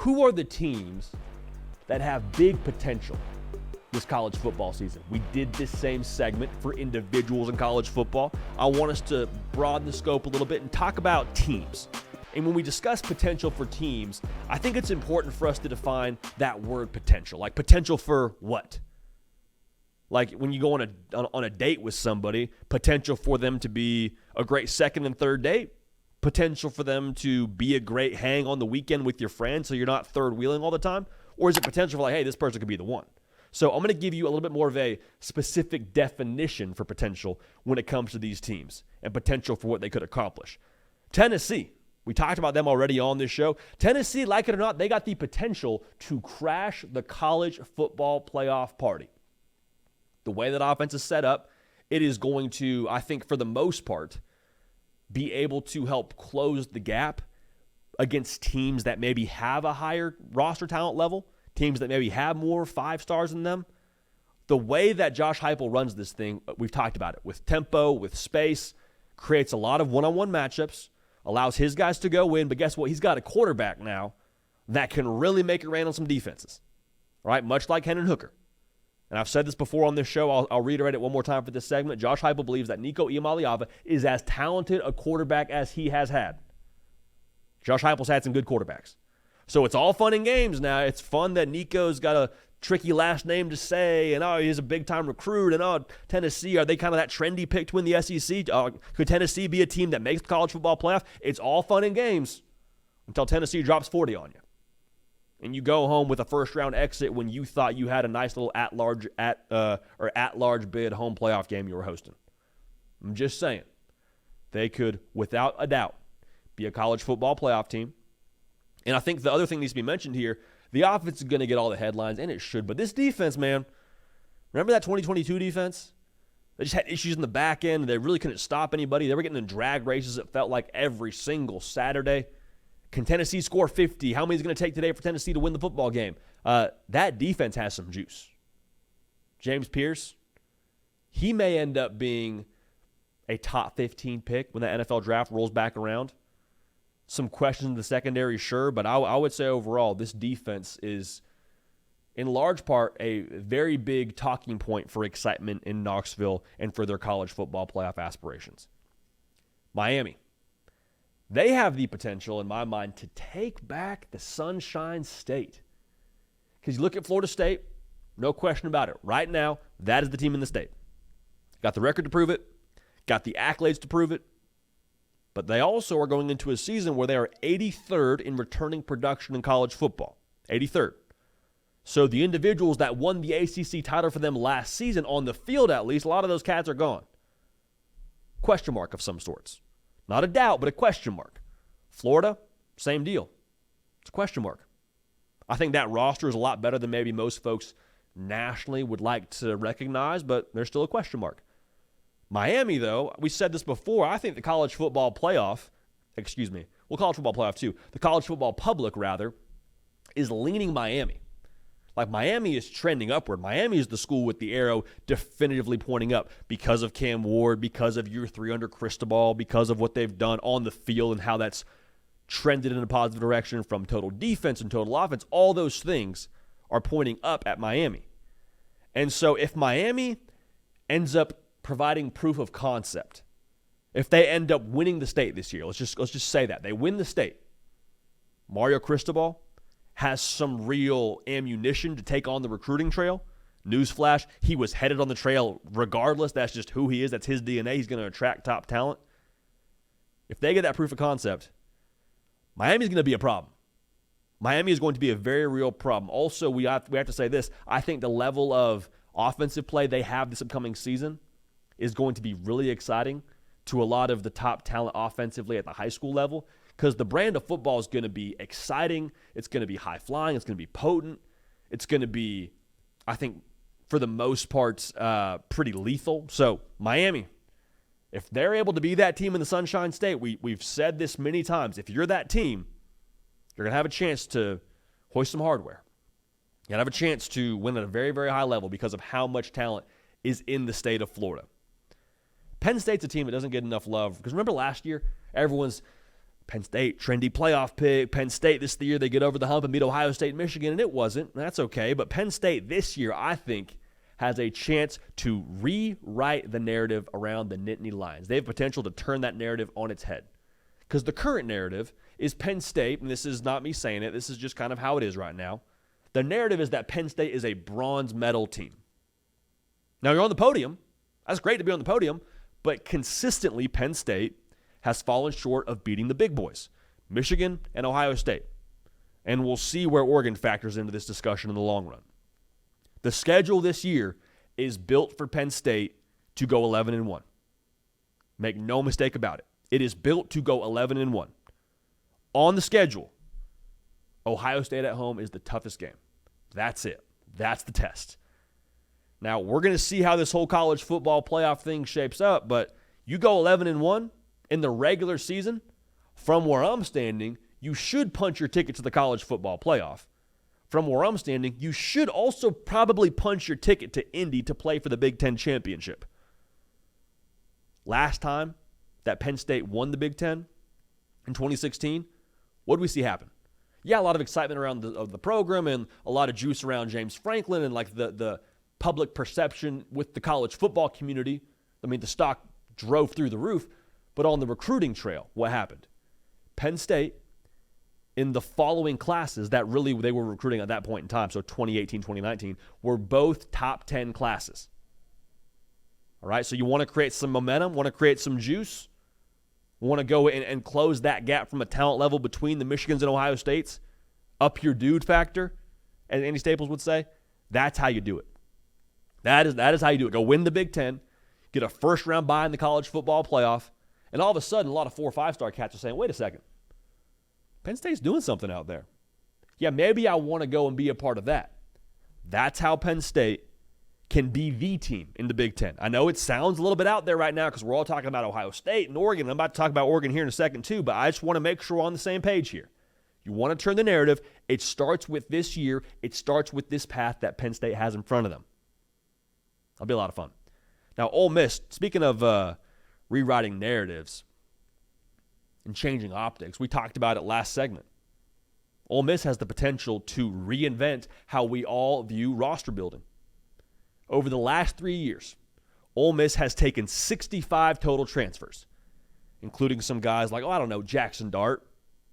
who are the teams that have big potential this college football season? We did this same segment for individuals in college football. I want us to broaden the scope a little bit and talk about teams. And when we discuss potential for teams, I think it's important for us to define that word potential. Like potential for what? Like when you go on a date with somebody, potential for them to be a great second and third date, potential for them to be a great hang on the weekend with your friends so you're not third wheeling all the time, or is it potential for like, hey, this person could be the one? So I'm going to give you a little bit more of a specific definition for potential when it comes to these teams and potential for what they could accomplish. Tennessee, we talked about them already on this show. Tennessee, like it or not, they got the potential to crash the college football playoff party. The way that offense is set up, it is going to, I think for the most part, be able to help close the gap against teams that maybe have a higher roster talent level, teams that maybe have more 5 stars in them. The way that Josh Heupel runs this thing, we've talked about it, with tempo, with space, creates a lot of one-on-one matchups, allows his guys to go in, but guess what? He's got a quarterback now that can really make it rain on some defenses, right? Much like Hendon Hooker. And I've said this before on this show. I'll reiterate it one more time for this segment. Josh Heupel believes that Nico Iamaleava is as talented a quarterback as he has had. Josh Heupel's had some good quarterbacks. So it's all fun and games now. It's fun that Nico's got a tricky last name to say, and he's a big-time recruit, and Tennessee, are they kind of that trendy pick to win the SEC? Could Tennessee be a team that makes the college football playoff? It's all fun and games until Tennessee drops 40 on you. And you go home with a first-round exit when you thought you had a nice little at-large bid home playoff game you were hosting. I'm just saying. They could, without a doubt, be a college football playoff team. And I think the other thing needs to be mentioned here, the offense is going to get all the headlines, and it should. But this defense, man, remember that 2022 defense? They just had issues in the back end, and they really couldn't stop anybody. They were getting in drag races, it felt like, every single Saturday. Can Tennessee score 50? How many is it going to take today for Tennessee to win the football game? That defense has some juice. James Pierce, he may end up being a top 15 pick when the NFL draft rolls back around. Some questions in the secondary, sure, but I would say overall this defense is, in large part, a very big talking point for excitement in Knoxville and for their college football playoff aspirations. Miami. They have the potential, in my mind, to take back the Sunshine State. Because you look at Florida State, no question about it. Right now, that is the team in the state. Got the record to prove it. Got the accolades to prove it. But they also are going into a season where they are 83rd in returning production in college football. 83rd. So the individuals that won the ACC title for them last season, on the field at least, a lot of those cats are gone. Question mark of some sorts. Not a doubt, but a question mark. Florida, same deal. It's a question mark. I think that roster is a lot better than maybe most folks nationally would like to recognize, but there's still a question mark. Miami, though, we said this before, I think the college football playoff, college football playoff too, the college football public, rather, is leaning Miami. Like, Miami is trending upward. Miami is the school with the arrow definitively pointing up because of Cam Ward, because of year 3 under Cristobal, because of what they've done on the field and how that's trended in a positive direction from total defense and total offense. All those things are pointing up at Miami. And so if Miami ends up providing proof of concept, if they end up winning the state this year, let's just say that. They win the state. Mario Cristobal has some real ammunition to take on the recruiting trail. Newsflash, he was headed on the trail regardless. That's just who he is. That's his DNA. He's going to attract top talent. If they get that proof of concept, Miami's going to be a problem. Miami is going to be a very real problem. Also, we have to say this. I think the level of offensive play they have this upcoming season is going to be really exciting to a lot of the top talent offensively at the high school level, because the brand of football is going to be exciting. It's going to be high-flying. It's going to be potent. It's going to be, I think, for the most part, pretty lethal. So, Miami, if they're able to be that team in the Sunshine State, we've said this many times, if you're that team, you're going to have a chance to hoist some hardware. You're going to have a chance to win at a very, very high level because of how much talent is in the state of Florida. Penn State's a team that doesn't get enough love. Because remember last year, everyone's Penn State, trendy playoff pick. Penn State, this is the year they get over the hump and beat Ohio State and Michigan, and it wasn't. That's okay. But Penn State this year, I think, has a chance to rewrite the narrative around the Nittany Lions. They have potential to turn that narrative on its head. Because the current narrative is Penn State, and this is not me saying it, this is just kind of how it is right now. The narrative is that Penn State is a bronze medal team. Now, you're on the podium. That's great to be on the podium, but consistently, Penn State has fallen short of beating the big boys, Michigan and Ohio State. And we'll see where Oregon factors into this discussion in the long run. The schedule this year is built for Penn State to go 11-1. Make no mistake about it. It is built to go 11-1. On the schedule, Ohio State at home is the toughest game. That's it. That's the test. Now, we're going to see how this whole college football playoff thing shapes up, but you go 11-1 in the regular season, from where I'm standing, you should punch your ticket to the college football playoff. From where I'm standing, you should also probably punch your ticket to Indy to play for the Big Ten championship. Last time that Penn State won the Big Ten in 2016, what did we see happen? Yeah, a lot of excitement around the program and a lot of juice around James Franklin and like the public perception with the college football community. I mean, the stock drove through the roof. But on the recruiting trail, what happened? Penn State, in the following classes that really they were recruiting at that point in time, so 2018, 2019, were both top 10 classes. All right, so you want to create some momentum, want to create some juice, want to go in and close that gap from a talent level between the Michigans and Ohio States, up your dude factor, as Andy Staples would say. That's how you do it. That is how you do it. Go win the Big Ten, get a first-round bye in the college football playoff, and all of a sudden, a lot of 4- or 5-star cats are saying, wait a second, Penn State's doing something out there. Yeah, maybe I want to go and be a part of that. That's how Penn State can be the team in the Big Ten. I know it sounds a little bit out there right now because we're all talking about Ohio State and Oregon. I'm about to talk about Oregon here in a second too, but I just want to make sure we're on the same page here. You want to turn the narrative. It starts with this year. It starts with this path that Penn State has in front of them. That'll be a lot of fun. Now, Ole Miss, speaking of rewriting narratives and changing optics, we talked about it last segment. Ole Miss has the potential to reinvent how we all view roster building. Over the last 3 years, Ole Miss has taken 65 total transfers, including some guys like, Jackson Dart,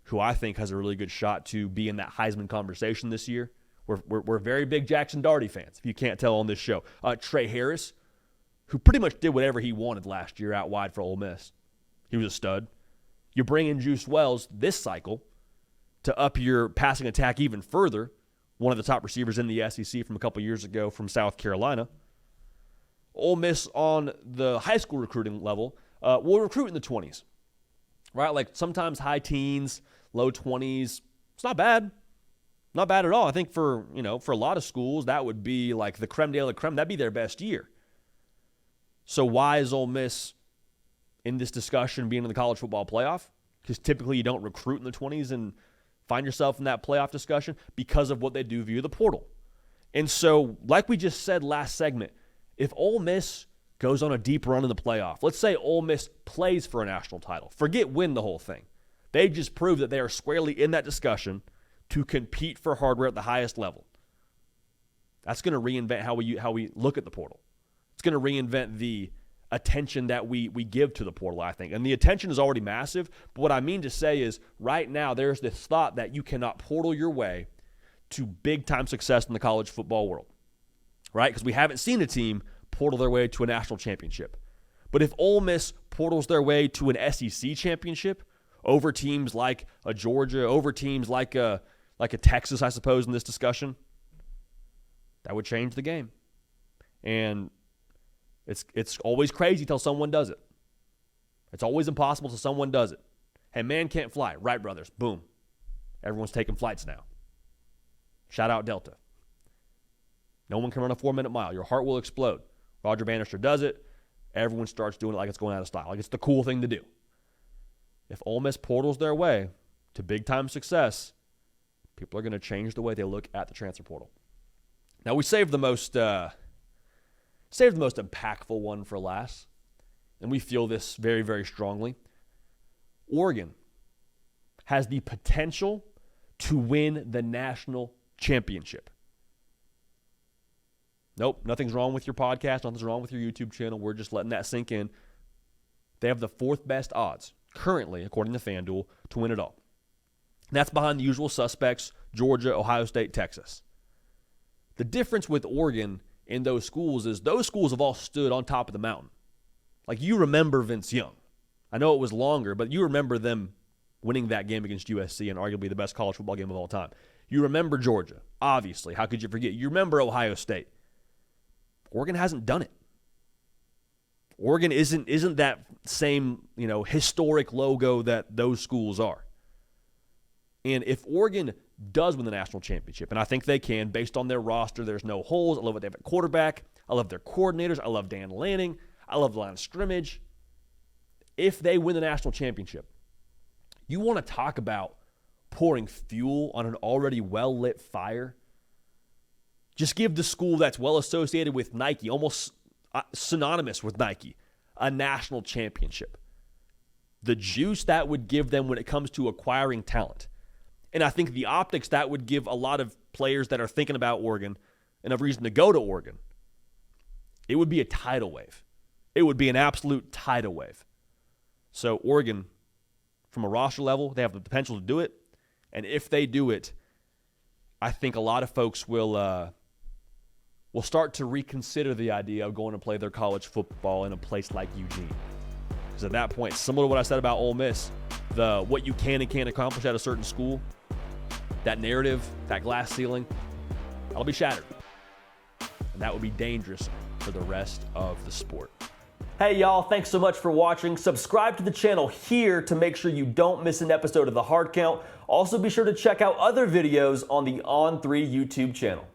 who I think has a really good shot to be in that Heisman conversation this year. We're very big Jackson Darty fans, if you can't tell on this show. Trey Harris, who pretty much did whatever he wanted last year out wide for Ole Miss. He was a stud. You bring in Juice Wells this cycle to up your passing attack even further, one of the top receivers in the SEC from a couple years ago from South Carolina. Ole Miss on the high school recruiting level will recruit in the 20s, right? Like sometimes high teens, low 20s. It's not bad. Not bad at all. I think for a lot of schools, that would be like the creme de la creme. That'd be their best year. So why is Ole Miss in this discussion being in the college football playoff? Because typically you don't recruit in the 20s and find yourself in that playoff discussion because of what they do via the portal. And so, like we just said last segment, if Ole Miss goes on a deep run in the playoff, let's say Ole Miss plays for a national title, forget win the whole thing. They just prove that they are squarely in that discussion to compete for hardware at the highest level. That's going to reinvent how we look at the portal. It's going to reinvent the attention that we give to the portal, I think. And the attention is already massive, but what I mean to say is right now there's this thought that you cannot portal your way to big-time success in the college football world, right? Because we haven't seen a team portal their way to a national championship. But if Ole Miss portals their way to an SEC championship over teams like a Georgia, over teams like a Texas, I suppose, in this discussion, that would change the game. And it's always crazy till someone does it. It's always impossible till someone does it. Hey, man can't fly. Wright brothers. Boom. Everyone's taking flights now. Shout out Delta. No one can run a 4-minute mile. Your heart will explode. Roger Bannister does it. Everyone starts doing it like it's going out of style. Like it's the cool thing to do. If Ole Miss portals their way to big-time success, people are going to change the way they look at the transfer portal. Now, we saved the most impactful one for last, and we feel this very, very strongly. Oregon has the potential to win the national championship. Nope, nothing's wrong with your podcast, nothing's wrong with your YouTube channel. We're just letting that sink in. They have the fourth best odds, currently, according to FanDuel, to win it all. And that's behind the usual suspects, Georgia, Ohio State, Texas. The difference with Oregon in those schools is those schools have all stood on top of the mountain. Like, you remember Vince Young. I know it was longer, but you remember them winning that game against USC and arguably the best college football game of all time. You remember Georgia, obviously. How could you forget? You remember Ohio State. Oregon hasn't done it. Oregon isn't that same, historic logo that those schools are. And if Oregon does win the national championship, and I think they can based on their roster, there's no holes. I love what they have at quarterback. I love their coordinators. I love Dan Lanning. I love the line of scrimmage. If they win the national championship, you want to talk about pouring fuel on an already well-lit fire? Just give the school that's well associated with Nike, almost synonymous with Nike, a national championship. The juice that would give them when it comes to acquiring talent. And I think the optics that would give a lot of players that are thinking about Oregon and a reason to go to Oregon, it would be a tidal wave. It would be an absolute tidal wave. So Oregon, from a roster level, they have the potential to do it. And if they do it, I think a lot of folks will start to reconsider the idea of going to play their college football in a place like Eugene. Because at that point, similar to what I said about Ole Miss, what you can and can't accomplish at a certain school, that narrative, that glass ceiling, that'll be shattered. And that would be dangerous for the rest of the sport. Hey y'all, thanks so much for watching. Subscribe to the channel here to make sure you don't miss an episode of The Hard Count. Also be sure to check out other videos on the On3 YouTube channel.